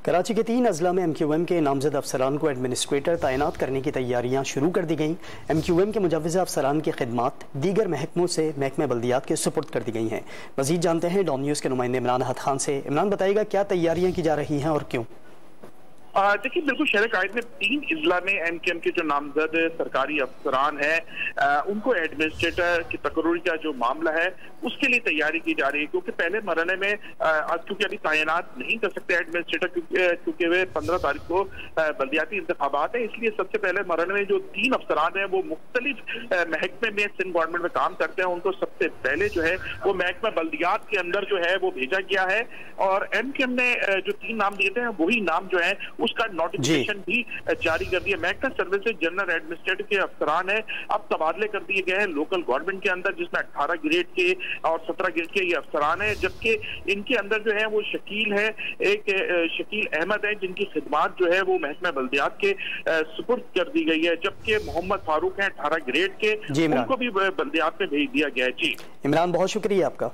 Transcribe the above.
कराची के 3 अजला में MQM के नामजद अफसरान को एडमिनिस्ट्रेटर तैनात करने की तैयारियां शुरू कर दी गई। MQM के मुजव्वज़ अफसरान की खिदमात दीगर महकमों से महकमे बल्दियात के सुपुर्द कर दी गई हैं। मज़ीद जानते हैं डॉन न्यूज़ के नुमाइंदे इमरान अहद खान से। इमरान, बताइएगा क्या तैयारियां की जा रही हैं और क्यों? देखिए, बिल्कुल शहर कायद में 3 इजला में MQM के जो नामजद सरकारी अफसरान हैं उनको एडमिनिस्ट्रेटर की तकर्रुर का जो मामला है उसके लिए तैयारी की जा रही है, क्योंकि पहले मरहले में क्योंकि अभी तैनात नहीं कर सकते एडमिनिस्ट्रेटर क्योंकि वे 15 तारीख को बल्दियाती इंतखाबात है। इसलिए सबसे पहले मरहले में जो 3 अफसरान हैं वो मुख्तलिफ महकमे में सिंध गवर्नमेंट में काम करते हैं, उनको सबसे पहले जो है वो महकमा बल्दियात के अंदर जो है वो भेजा गया है। और MQM ने जो 3 नाम दिए थे वही नाम जो है उसका नोटिफिकेशन भी जारी कर दिया। महकमा सर्विसेज जनरल एडमिनिस्ट्रेटर के अफसरान है अब तबादले कर दिए गए हैं लोकल गवर्नमेंट के अंदर, जिसमें 18 ग्रेड के और 17 ग्रेड के ये अफसरान है, जबकि इनके अंदर जो है वो शकील है, एक शकील अहमद है जिनकी खिदमात जो है वो महकमा बल्दियात के सुपुर्द कर दी गई है, जबकि मोहम्मद फारूक है 18 ग्रेड के, उनको भी बल्दियात में भेज दिया गया है। जी इमरान, बहुत शुक्रिया आपका।